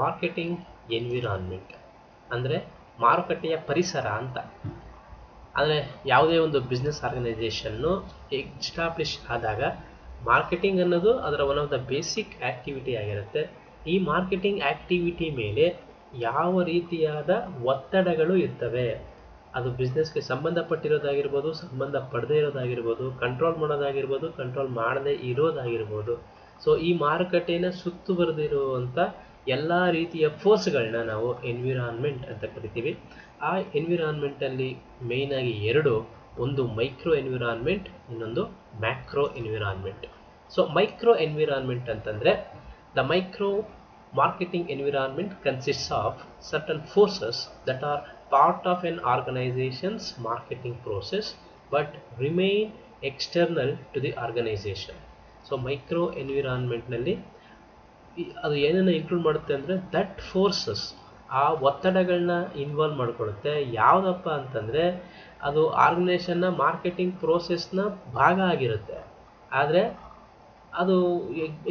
Marketing environment ಅಂದರೆ ಮಾರುಕಟ್ಟೆಯ ಪರಿಸರ ಅಂತ. ಅಂದರೆ ಯಾವುದೇ ಒಂದು ಬಿಸ್ನೆಸ್ ಆರ್ಗನೈಸೇಷನ್ನು ಎಸ್ಟಾಬ್ಲಿಷ್ ಆದಾಗ ಮಾರ್ಕೆಟಿಂಗ್ ಅನ್ನೋದು ಅದರ one of the basic activity ಆಗಿರುತ್ತೆ. ಈ ಮಾರ್ಕೆಟಿಂಗ್ ಆ್ಯಕ್ಟಿವಿಟಿ ಮೇಲೆ ಯಾವ ರೀತಿಯಾದ ಒತ್ತಡಗಳು ಇರ್ತವೆ, ಅದು ಬಿಸ್ನೆಸ್ಗೆ ಸಂಬಂಧಪಟ್ಟಿರೋದಾಗಿರ್ಬೋದು, ಸಂಬಂಧ ಪಡದೇ ಇರೋದಾಗಿರ್ಬೋದು, ಕಂಟ್ರೋಲ್ ಮಾಡೋದಾಗಿರ್ಬೋದು, ಕಂಟ್ರೋಲ್ ಮಾಡದೇ ಇರೋದಾಗಿರ್ಬೋದು. ಸೊ ಈ ಮಾರುಕಟ್ಟೆನ ಸುತ್ತುವರೆದಿರುವಂಥ ಎಲ್ಲ ರೀತಿಯ ಫೋರ್ಸ್ಗಳನ್ನ ನಾವು ಎನ್ವಿರಾನ್ಮೆಂಟ್ ಅಂತ ಕರಿತೀವಿ. ಆ ಎನ್ವಿರಾನ್ಮೆಂಟಲ್ಲಿ ಮೇಯ್ನಾಗಿ ಎರಡು, ಒಂದು ಮೈಕ್ರೋ ಎನ್ವಿರಾನ್ಮೆಂಟ್, ಇನ್ನೊಂದು macro environment. So micro environment ಅಂತಂದರೆ the micro marketing environment consists of certain forces that are part of an organization's marketing process but remain external to the organization. So micro ಎನ್ವಿರಾನ್ಮೆಂಟ್ನಲ್ಲಿ ಅದು ಏನನ್ನು include ಮಾಡುತ್ತೆ ಅಂದರೆ that forces, ಆ ಒತ್ತಡಗಳನ್ನ involve ಮಾಡಿಕೊಳ್ಳುತ್ತೆ. ಯಾವುದಪ್ಪ ಅಂತಂದರೆ ಅದು ಆರ್ಗನೈಸೇಷನ್ನ ಮಾರ್ಕೆಟಿಂಗ್ ಪ್ರೋಸೆಸ್ನ ಭಾಗ ಆಗಿರುತ್ತೆ, ಆದರೆ ಅದು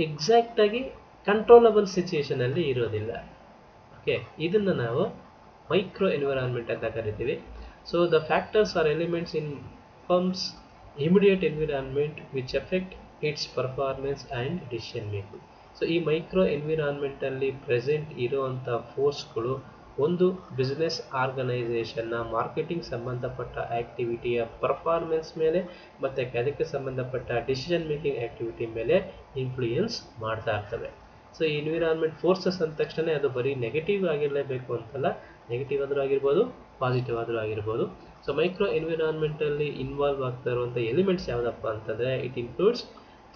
ಎಕ್ಸಾಕ್ಟಾಗಿ ಕಂಟ್ರೋಲಬಲ್ ಸಿಚುಯೇಷನಲ್ಲಿ ಇರೋದಿಲ್ಲ. ಓಕೆ, ಇದನ್ನು ನಾವು ಮೈಕ್ರೋ ಎನ್ವಿರಾನ್ಮೆಂಟ್ ಅಂತ ಕರಿತೀವಿ. So the factors are elements in firms immediate environment which effect it's performance and decision making. So ಈ ಮೈಕ್ರೋ ಎನ್ವಿರಾನ್ಮೆಂಟಲ್ಲಿ ಪ್ರೆಸೆಂಟ್ ಇರುವಂಥ ಫೋರ್ಸ್ಗಳು ಒಂದು ಬಿಸ್ನೆಸ್ ಆರ್ಗನೈಸೇಷನ್ನ ಮಾರ್ಕೆಟಿಂಗ್ ಸಂಬಂಧಪಟ್ಟ ಆ್ಯಕ್ಟಿವಿಟಿಯ ಪರ್ಫಾರ್ಮೆನ್ಸ್ ಮೇಲೆ ಮತ್ತು ಅದಕ್ಕೆ ಸಂಬಂಧಪಟ್ಟ ಡಿಸಿಷನ್ ಮೇಕಿಂಗ್ ಆ್ಯಕ್ಟಿವಿಟಿ ಮೇಲೆ ಇನ್ಫ್ಲೂಯೆನ್ಸ್ ಮಾಡ್ತಾ ಇರ್ತವೆ. ಸೊ ಈ ಎನ್ವಿರಾನ್ಮೆಂಟ್ ಫೋರ್ಸಸ್ ಅಂದ ತಕ್ಷಣ ಅದು ಬರೀ ನೆಗೆಟಿವ್ ಆಗಿರಲೇಬೇಕು ಅಂತಲ್ಲ, ನೆಗೆಟಿವ್ ಆದರೂ ಆಗಿರ್ಬೋದು, ಪಾಸಿಟಿವ್ ಆದರೂ ಆಗಿರ್ಬೋದು. ಸೊ ಮೈಕ್ರೋ ಎನ್ವಿರಾನ್ಮೆಂಟಲ್ಲಿ ಇನ್ವಾಲ್ವ್ ಆಗ್ತಾ ಇರುವಂಥ ಎಲಿಮೆಂಟ್ಸ್ ಯಾವುದಪ್ಪ ಅಂತಂದರೆ it includes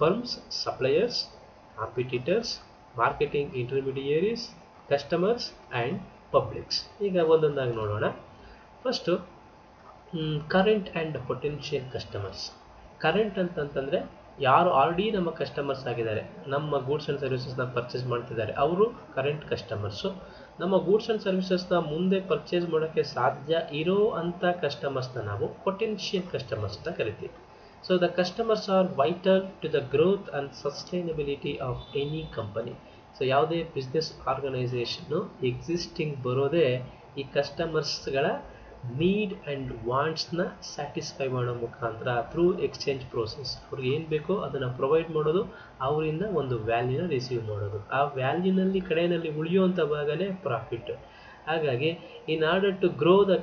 firms, suppliers, competitors, marketing intermediaries, customers and publics. ಈಗ ಒಂದೊಂದಾಗಿ ನೋಡೋಣ. First current and potential customers. Current ಅಂತಂತಂದರೆ ಯಾರು ಆಲ್ರೆಡಿ ನಮ್ಮ ಕಸ್ಟಮರ್ಸ್ ಆಗಿದ್ದಾರೆ, ನಮ್ಮ ಗೂಡ್ಸ್ ಆ್ಯಂಡ್ ಸರ್ವಿಸಸ್ನ ಪರ್ಚೇಸ್ ಮಾಡ್ತಿದ್ದಾರೆ, ಅವರು ಕರೆಂಟ್ ಕಸ್ಟಮರ್ಸು. ನಮ್ಮ ಗೂಡ್ಸ್ ಆ್ಯಂಡ್ ಸರ್ವಿಸಸ್ನ ಮುಂದೆ ಪರ್ಚೇಸ್ ಮಾಡೋಕ್ಕೆ ಸಾಧ್ಯ ಇರೋ ಅಂಥ ಕಸ್ಟಮರ್ಸ್ನ ನಾವು ಪೊಟೆನ್ಷಿಯಲ್ ಕಸ್ಟಮರ್ಸ್ ಅಂತ ಕರಿತೀವಿ. So the customers are vital to the growth and sustainability of any company. So ಯಾವುದೇ ಬಿಸ್ನೆಸ್ ಆರ್ಗನೈಸೇಷನ್ನು ಎಕ್ಸಿಸ್ಟಿಂಗ್ ಬರೋದೇ ಈ ಕಸ್ಟಮರ್ಸ್ಗಳ ನೀಡ್ ಆ್ಯಂಡ್ ವಾಂಟ್ಸ್ನ ಸ್ಯಾಟಿಸ್ಫೈ ಮಾಡೋ ಮುಖಾಂತರ ಥ್ರೂ ಎಕ್ಸ್ಚೇಂಜ್ ಪ್ರೋಸೆಸ್. ಅವ್ರಿಗೆ ಏನು ಬೇಕೋ ಅದನ್ನು ಪ್ರೊವೈಡ್ ಮಾಡೋದು, ಅವರಿಂದ ಒಂದು ವ್ಯಾಲ್ಯೂನ ರಿಸೀವ್ ಮಾಡೋದು. ಆ ವ್ಯಾಲ್ಯೂನಲ್ಲಿ ಕಡೆಯಲ್ಲಿ ಉಳಿಯುವಂಥ ಭಾಗನೇ ಪ್ರಾಫಿಟ್. ಹಾಗಾಗಿ in order to grow the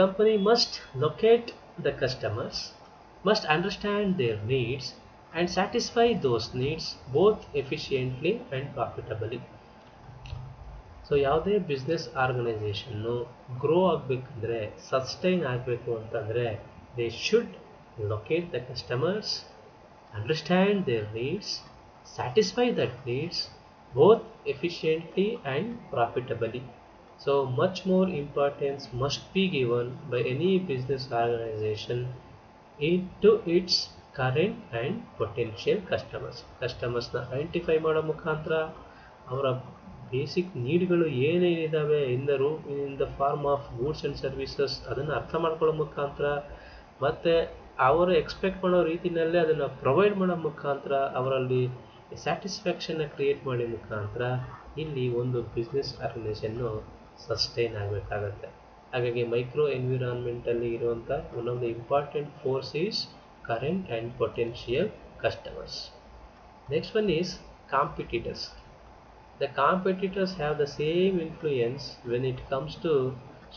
company must locate the customers, must understand their needs and satisfy those needs both efficiently and profitably. So ಯಾವುದೇ ಬಿಸ್ನೆಸ್ ಆರ್ಗನೈಸೇಷನ್ನು ಗ್ರೋ ಆಗಬೇಕಂದ್ರೆ, ಸಸ್ಟೈನ್ ಆಗಬೇಕು ಅಂತಂದರೆ they should locate the customers, understand their needs, satisfy that needs both efficiently and profitably. So much more importance must be given by any business organization into its current and potential ಕಸ್ಟಮರ್ಸ್ನ identify ಮಾಡೋ ಮುಖಾಂತರ ಅವರ basic ನೀಡ್ಗಳು ಏನೇನಿದ್ದಾವೆ in the form of goods and services ಅದನ್ನು ಅರ್ಥ ಮಾಡ್ಕೊಳ್ಳೋ ಮುಖಾಂತರ, ಮತ್ತು ಅವರು ಎಕ್ಸ್ಪೆಕ್ಟ್ ಮಾಡೋ ರೀತಿಯಲ್ಲೇ ಅದನ್ನು ಪ್ರೊವೈಡ್ ಮಾಡೋ ಮುಖಾಂತರ ಅವರಲ್ಲಿ ಸ್ಯಾಟಿಸ್ಫ್ಯಾಕ್ಷನ್ನ ಕ್ರಿಯೇಟ್ ಮಾಡೋ ಮುಖಾಂತರ ಇಲ್ಲಿ ಒಂದು ಬಿಸ್ನೆಸ್ ಆರ್ಗನೈಸೇಷನ್ನು ಸಸ್ಟೈನ್ ಆಗಬೇಕಾಗತ್ತೆ. ಹಾಗಾಗಿ ಮೈಕ್ರೋ ಎನ್ವಿರಾನ್ಮೆಂಟಲ್ಲಿ ಇರುವಂಥ one of the important force is current and potential customers. Next one is competitors. The competitors have the same influence when it comes to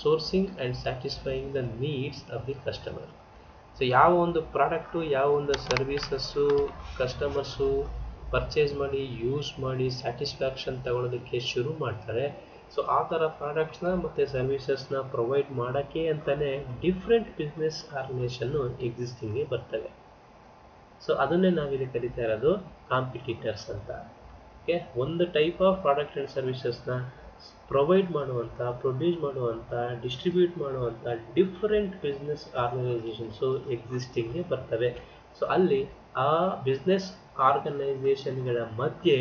sourcing and satisfying the needs of the customer. So ಯಾವ ಒಂದು product, ಯಾವ ಒಂದು services customers purchase ಮಾಡಿ use ಮಾಡಿ satisfaction ತಗೊಳ್ಳೋದಕ್ಕೆ ಶುರು ಮಾಡ್ತಾರೆ, so ಆ ಥರ ಪ್ರಾಡಕ್ಟ್ಸ್ನ ಮತ್ತು ಸರ್ವಿಸಸ್ನ ಪ್ರೊವೈಡ್ ಮಾಡೋಕ್ಕೆ ಅಂತಲೇ ಡಿಫ್ರೆಂಟ್ ಬಿಸ್ನೆಸ್ ಆರ್ಗನೈಸೇಷನ್ನು ಎಕ್ಸಿಸ್ಟಿಂಗ್ಗೆ ಬರ್ತವೆ. ಸೊ ಅದನ್ನೇ ನಾವಿಲ್ಲಿ ಕರಿತಾ ಇರೋದು ಕಾಂಪಿಟೀಟರ್ಸ್ ಅಂತ. ಓಕೆ, ಒಂದು ಟೈಪ್ ಆಫ್ ಪ್ರಾಡಕ್ಟ್ ಆ್ಯಂಡ್ ಸರ್ವಿಸಸ್ನ ಪ್ರೊವೈಡ್ ಮಾಡುವಂಥ, ಪ್ರೊಡ್ಯೂಸ್ ಮಾಡುವಂಥ, ಡಿಸ್ಟ್ರಿಬ್ಯೂಟ್ ಮಾಡುವಂಥ ಡಿಫ್ರೆಂಟ್ ಬಿಸ್ನೆಸ್ ಆರ್ಗನೈಸೇಷನ್ಸು ಎಕ್ಸಿಸ್ಟಿಂಗ್ಗೆ ಬರ್ತವೆ. ಸೊ ಅಲ್ಲಿ ಆ ಬಿಸ್ನೆಸ್ ಆರ್ಗನೈಸೇಷನ್ಗಳ ಮಧ್ಯೆ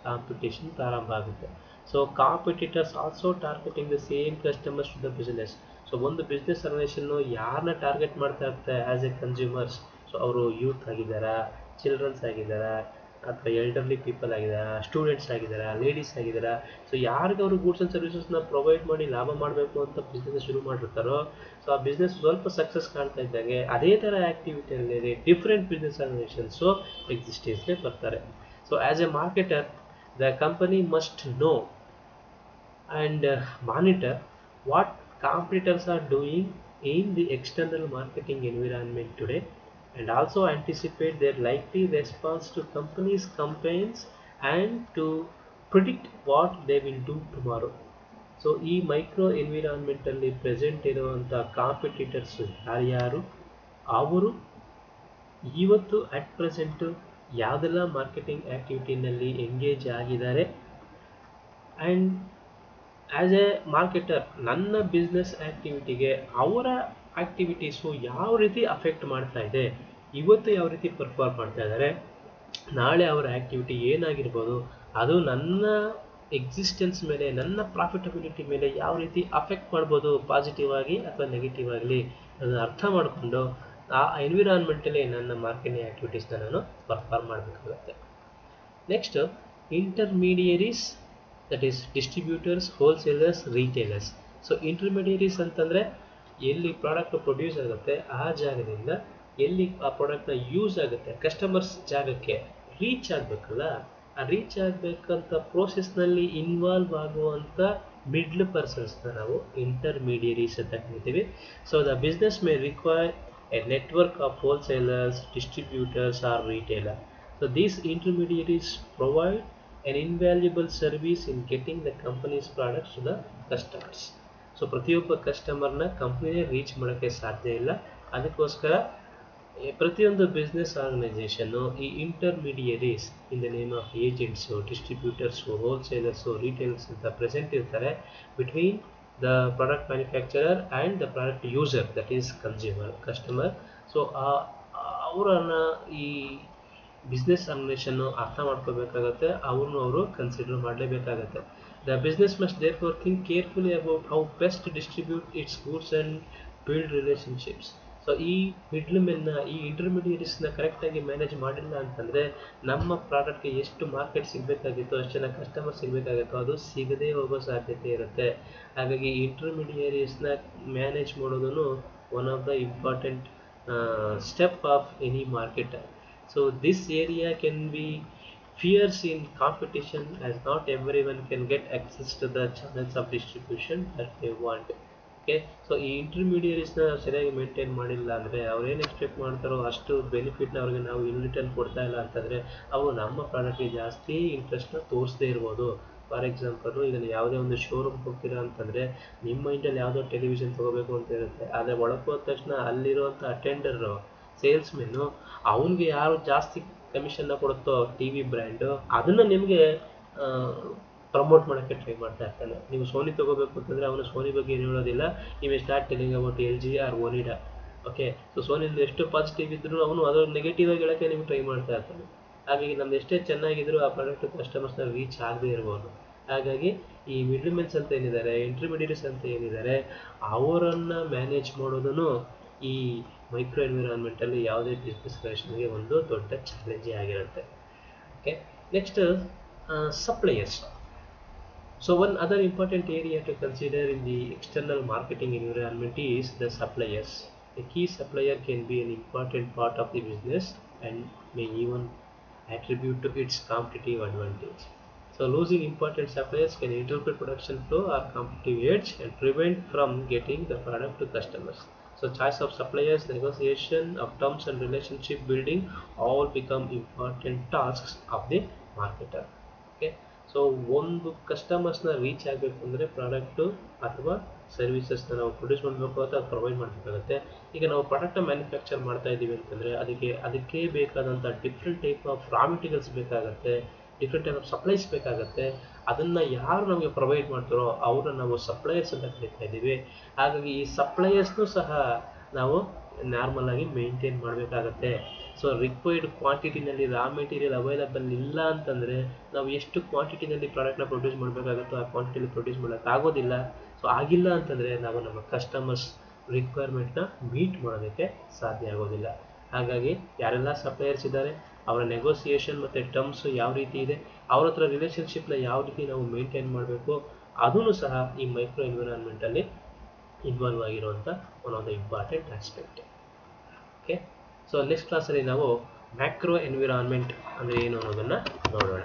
ಕಾಂಪಿಟೇಷನ್ ಪ್ರಾರಂಭ ಆಗುತ್ತೆ. So competitors also targeting the same customers to the business. So ಒಂದು ಬಿಸ್ನೆಸ್ ಆರ್ಗನೈಸೇಷನ್ನು ಯಾರನ್ನ ಟಾರ್ಗೆಟ್ ಮಾಡ್ತಾ ಇರುತ್ತೆ ಆ್ಯಸ್ ಎ ಕನ್ಸ್ಯೂಮರ್ಸ್. ಸೊ ಅವರು ಯೂತ್ ಆಗಿದ್ದಾರಾ, ಚಿಲ್ಡ್ರನ್ಸ್ ಆಗಿದ್ದಾರಾ, ಅಥವಾ ಎಲ್ಡರ್ಲಿ ಪೀಪಲ್ ಆಗಿದ್ದಾರೆ, ಸ್ಟೂಡೆಂಟ್ಸ್ ಆಗಿದ್ದಾರೆ, ಲೇಡೀಸ್ ಆಗಿದ್ದಾರೆ. ಸೊ ಯಾರಿಗೆ ಅವರು ಗೂಡ್ಸ್ ಆ್ಯಂಡ್ ಸರ್ವಿಸಸ್ನ ಪ್ರೊವೈಡ್ ಮಾಡಿ ಲಾಭ ಮಾಡಬೇಕು ಅಂತ ಬಿಸ್ನೆಸ್ ಶುರು ಮಾಡಿರ್ತಾರೋ, ಸೊ ಆ ಬಿಸ್ನೆಸ್ ಸ್ವಲ್ಪ ಸಕ್ಸಸ್ ಕಾಣ್ತಾ ಇದ್ದಂಗೆ ಅದೇ ಥರ ಆ್ಯಕ್ಟಿವಿಟಿಯಲ್ಲಿ ಡಿಫ್ರೆಂಟ್ ಬಿಸ್ನೆಸ್ ಆರ್ಗನೈಸೇಷನ್ಸು ಎಕ್ಸಿಸ್ಟೆನ್ಸ್ಗೆ ಬರ್ತಾರೆ. So as A marketer, the company must know and monitor what competitors are doing in the external marketing environment today, and also anticipate their likely response to companies' campaigns and to predict what they will do tomorrow. So ಈ micro ಎನ್ವಿರಾನ್ಮೆಂಟಲ್ಲಿ present ಇರುವಂಥ competitors ಯಾರ್ಯಾರು, ಅವರು ಇವತ್ತು at present ಯಾವುದೆಲ್ಲ marketing ಆ್ಯಕ್ಟಿವಿಟಿನಲ್ಲಿ engage ಆಗಿದ್ದಾರೆ, and as A marketer ನನ್ನ business ಆ್ಯಕ್ಟಿವಿಟಿಗೆ ಅವರ activities ಯಾವ ರೀತಿ ಅಫೆಕ್ಟ್ ಮಾಡ್ತಾ ಇದೆ, ಇವತ್ತು ಯಾವ ರೀತಿ ಪರ್ಫಾರ್ಮ್ ಮಾಡ್ತಾ ಇದ್ದಾರೆ, ನಾಳೆ ಅವರ ಆ್ಯಕ್ಟಿವಿಟಿ ಏನಾಗಿರ್ಬೋದು, ಅದು ನನ್ನ ಎಕ್ಸಿಸ್ಟೆನ್ಸ್ ಮೇಲೆ, ನನ್ನ ಪ್ರಾಫಿಟಬಿಲಿಟಿ ಮೇಲೆ ಯಾವ ರೀತಿ ಅಫೆಕ್ಟ್ ಮಾಡ್ಬೋದು, ಪಾಸಿಟಿವ್ ಆಗಿ ಅಥವಾ ನೆಗೆಟಿವ್ ಆಗಲಿ, ಅದನ್ನು ಅರ್ಥ ಮಾಡಿಕೊಂಡು ಆ ಎನ್ವಿರಾನ್ಮೆಂಟಲ್ಲಿ ನನ್ನ ಮಾರ್ಕೆಟಿಂಗ್ ಆ್ಯಕ್ಟಿವಿಟೀಸ್ನ ನಾನು ಪರ್ಫಾರ್ಮ್ ಮಾಡಬೇಕಾಗುತ್ತೆ. Next, intermediaries, that is distributors, wholesalers, retailers. So intermediaries ಅಂತಂದರೆ ಎಲ್ಲಿ ಪ್ರಾಡಕ್ಟ್ ಪ್ರೊಡ್ಯೂಸ್ ಆಗುತ್ತೆ ಆ ಜಾಗದಿಂದ ಎಲ್ಲಿ ಆ ಪ್ರಾಡಕ್ಟ್ನ ಯೂಸ್ ಆಗುತ್ತೆ ಕಸ್ಟಮರ್ಸ್ ಜಾಗಕ್ಕೆ ರೀಚ್ ಆಗಬೇಕಲ್ಲ, ಆ ರೀಚ್ ಆಗಬೇಕಂತ ಪ್ರೋಸೆಸ್ನಲ್ಲಿ ಇನ್ವಾಲ್ವ್ ಆಗುವಂಥ ಮಿಡ್ಲ್ ಪರ್ಸನ್ಸ್ನ ನಾವು ಇಂಟರ್ಮೀಡಿಯರೀಸ್ ಅಂತ ಕರಿತೀವಿ. So the business may require a network of wholesalers, distributors or retailer. So these intermediaries provide an invaluable service in getting the company's products to the customers. So ಪ್ರತಿಯೊಬ್ಬ ಕಸ್ಟಮರ್ನ ಕಂಪ್ನಿನೇ reach ಮಾಡೋಕ್ಕೆ ಸಾಧ್ಯ ಇಲ್ಲ. ಅದಕ್ಕೋಸ್ಕರ ಪ್ರತಿಯೊಂದು ಬಿಸ್ನೆಸ್ ಆರ್ಗನೈಸೇಷನ್ನು ಈ intermediaries in the name of agents, distributors, wholesalers, retailers ಅಂತ ಪ್ರೆಸೆಂಟ್ ಇರ್ತಾರೆ between the product manufacturer and the product user, that is consumer, customer. So ಅವರನ್ನು ಈ ಬಿಸ್ನೆಸ್ ಆರ್ಗನೈಸೇಷನ್ನು ಅರ್ಥ ಮಾಡ್ಕೋಬೇಕಾಗತ್ತೆ, ಅವ್ರನ್ನೂ ಅವರು ಕನ್ಸಿಡರ್ ಮಾಡಲೇಬೇಕಾಗತ್ತೆ. The business must therefore think carefully about how best distribute its goods and build relationships. So ಈ middle ಮೆನ್ನ, ಈ ಇಂಟರ್ಮೀಡಿಯರೀಸ್ನ ಕರೆಕ್ಟಾಗಿ ಮ್ಯಾನೇಜ್ ಮಾಡಿಲ್ಲ ಅಂತಂದರೆ ನಮ್ಮ ಪ್ರಾಡಕ್ಟ್ಗೆ ಎಷ್ಟು ಮಾರ್ಕೆಟ್ ಸಿಗಬೇಕಾಗಿತ್ತೋ, ಅಷ್ಟು ಜನ ಕಸ್ಟಮರ್ ಸಿಗಬೇಕಾಗಿತ್ತೋ ಅದು ಸಿಗದೇ ಹೋಗೋ ಸಾಧ್ಯತೆ ಇರುತ್ತೆ. ಹಾಗಾಗಿ ಇಂಟರ್ಮೀಡಿಯರೀಸ್ನ ಮ್ಯಾನೇಜ್ ಮಾಡೋದು one of the important step of any marketer. So this area can be fierce in competition as not everyone can get access to the channels of distribution that they want. Okay, so ಈ ಇಂಟರ್ಮೀಡಿಯರೀಸ್ನ ಸರಿಯಾಗಿ maintain ಮಾಡಿಲ್ಲ ಅಂದರೆ ಅವ್ರೇನು expect ಮಾಡ್ತಾರೋ ಅಷ್ಟು ಬೆನಿಫಿಟ್ನ ಅವ್ರಿಗೆ ನಾವು in return ಕೊಡ್ತಾ ಇಲ್ಲ ಅಂತಂದರೆ ಅವು ನಮ್ಮ ಪ್ರಾಡಕ್ಟ್ಗೆ ಜಾಸ್ತಿ ಇಂಟ್ರೆಸ್ಟ್ನ ತೋರಿಸದೇ ಇರ್ಬೋದು. ಫಾರ್ ಎಕ್ಸಾಂಪಲು, ಈಗ ಯಾವುದೇ ಒಂದು ಶೋರೂಮ್ಗೆ ಹೋಗ್ತೀರಾ ಅಂತಂದರೆ ನಿಮ್ಮ ಮೈಂಡಲ್ಲಿ ಯಾವುದೋ ಟೆಲಿವಿಷನ್ ತೊಗೋಬೇಕು ಅಂತ ಇರುತ್ತೆ, ಆದರೆ ಒಳಗೆ ಹೋದ ತಕ್ಷಣ ಅಲ್ಲಿರುವಂಥ ಅಟೆಂಡರು, ಸೇಲ್ಸ್ಮೆನ್ನು, ಅವನಿಗೆ ಯಾರು ಜಾಸ್ತಿ ಕಮಿಷನ್ನ ಕೊಡುತ್ತೋ ಟಿ ವಿ ಬ್ರ್ಯಾಂಡು, ಅದನ್ನು ನಿಮಗೆ ಪ್ರಮೋಟ್ ಮಾಡೋಕ್ಕೆ ಟ್ರೈ ಮಾಡ್ತಾ ಇರ್ತಾನೆ. ನೀವು ಸೋನಿ ತೊಗೋಬೇಕು ಅಂತಂದರೆ ಅವನು ಸೋನಿ ಬಗ್ಗೆ ಏನು ಹೇಳೋದಿಲ್ಲ, ನೀವು start telling about L G or Onida. Okay, so ಸೋನಿಂದ ಎಷ್ಟು ಪಾಸಿಟಿವ್ ಇದ್ದರೂ ಅವನು ಅದರ ನೆಗೆಟಿವ್ ಆಗಿ ಹೇಳೋಕ್ಕೆ ನಿಮ್ಗೆ ಟ್ರೈ ಮಾಡ್ತಾ ಇರ್ತಾನೆ. ಹಾಗಾಗಿ ನಮ್ದು ಎಷ್ಟೇ ಚೆನ್ನಾಗಿದ್ದರೂ ಆ ಪ್ರಾಡಕ್ಟ್ ಕಸ್ಟಮರ್ಸ್ನ ರೀಚ್ ಆಗದೇ ಇರ್ಬೋದು. ಹಾಗಾಗಿ ಈ ಮಿಡ್ಲ್ ಮೆನ್ಸ್ ಅಂತ ಏನಿದ್ದಾರೆ, ಇಂಟರ್ಮೀಡಿಯೇಟ್ಸ್ ಅಂತ ಏನಿದ್ದಾರೆ, ಅವರನ್ನು ಮ್ಯಾನೇಜ್ ಮಾಡೋದನ್ನು ಈ ಮೈಕ್ರೋ ಎನ್ವಿರಾನ್ಮೆಂಟಲ್ಲಿ ಯಾವುದೇ ಬಿಸ್ನೆಸ್ ರಿಲೇಷನ್ಗೆ ಒಂದು ದೊಡ್ಡ ಚಾಲೆಂಜೇ ಆಗಿರುತ್ತೆ. Okay, next suppliers. So one other important area to consider in the external marketing environment is the suppliers. A key supplier can be an important part of the business and may even attribute to its competitive advantage. So losing important suppliers can interrupt production flow or competitive edge and prevent from getting the product to customers. So choice of suppliers, negotiation of terms and relationship building all become important tasks of the marketer. Okay, so ಒಂದು ಕಸ್ಟಮರ್ಸ್ನ reach ಆಗಬೇಕು ಅಂದರೆ product ಅಥವಾ ಸರ್ವಿಸಸ್ನ ನಾವು produce ಮಾಡಬೇಕು ಅಥವಾ provide ಮಾಡಬೇಕಾಗುತ್ತೆ. ಈಗ ನಾವು ಪ್ರಾಡಕ್ಟ್ನ ಮ್ಯಾನುಫ್ಯಾಕ್ಚರ್ ಮಾಡ್ತಾ ಇದ್ದೀವಿ ಅಂತಂದರೆ ಅದಕ್ಕೆ ಬೇಕಾದಂಥ different type of raw materials ಬೇಕಾಗುತ್ತೆ, ಡಿಫ್ರೆಂಟ್ ಟೈಪ್ ಆಫ್ ಸಪ್ಲೈಸ್ ಬೇಕಾಗುತ್ತೆ. ಅದನ್ನು ಯಾರು ನಮಗೆ ಪ್ರೊವೈಡ್ ಮಾಡ್ತಾರೋ ಅವ್ರನ್ನ ನಾವು ಸಪ್ಲೈಯರ್ಸ್ ಅಂತ ಕರಿತಾ ಇದ್ದೀವಿ. ಹಾಗಾಗಿ ಈ ಸಪ್ಲೈಯರ್ಸ್ನೂ ಸಹ ನಾವು ನಾರ್ಮಲ್ ಆಗಿ ಮೇಂಟೈನ್ ಮಾಡಬೇಕಾಗತ್ತೆ. ಸೊ ರಿಕ್ವೈರ್ಡ್ ಕ್ವಾಂಟಿಟಿನಲ್ಲಿ ರಾ ಮೆಟೀರಿಯಲ್ ಅವೈಲಬಲ್ ಇಲ್ಲ ಅಂತಂದರೆ ನಾವು ಎಷ್ಟು ಕ್ವಾಂಟಿಟಿನಲ್ಲಿ ಪ್ರಾಡಕ್ಟ್ನ ಪ್ರೊಡ್ಯೂಸ್ ಮಾಡಬೇಕಾಗುತ್ತೋ ಆ ಕ್ವಾಂಟಿಟಿಲಿ ಪ್ರೊಡ್ಯೂಸ್ ಮಾಡೋಕ್ಕಾಗೋದಿಲ್ಲ. ಸೊ ಆಗಿಲ್ಲ ಅಂತಂದರೆ ನಾವು ನಮ್ಮ ಕಸ್ಟಮರ್ಸ್ ರಿಕ್ವೈರ್ಮೆಂಟ್ನ ಮೀಟ್ ಮಾಡೋದಕ್ಕೆ ಸಾಧ್ಯ ಆಗೋದಿಲ್ಲ. ಹಾಗಾಗಿ ಯಾರೆಲ್ಲ ಸಪ್ಲೈಯರ್ಸ್ ಇದ್ದಾರೆ ಅವರ ನೆಗೋಸಿಯೇಷನ್ ಮತ್ತು ಟರ್ಮ್ಸ್ ಯಾವ ರೀತಿ ಇದೆ, ಅವ್ರ ಹತ್ರ ರಿಲೇಷನ್ಶಿಪ್ನ ಯಾವ ರೀತಿ ನಾವು ಮೇಂಟೈನ್ ಮಾಡಬೇಕು, ಅದೂ ಸಹ ಈ ಮೈಕ್ರೋ ಎನ್ವಿರಾನ್ಮೆಂಟಲ್ಲಿ ಇನ್ವಾಲ್ವ್ ಆಗಿರುವಂಥ one of the important aspect. Okay, so next ಕ್ಲಾಸಲ್ಲಿ ನಾವು ಮ್ಯಾಕ್ರೋ ಎನ್ವಿರಾನ್ಮೆಂಟ್ ಅಂದರೆ ಏನು ಅನ್ನೋದನ್ನು ನೋಡೋಣ.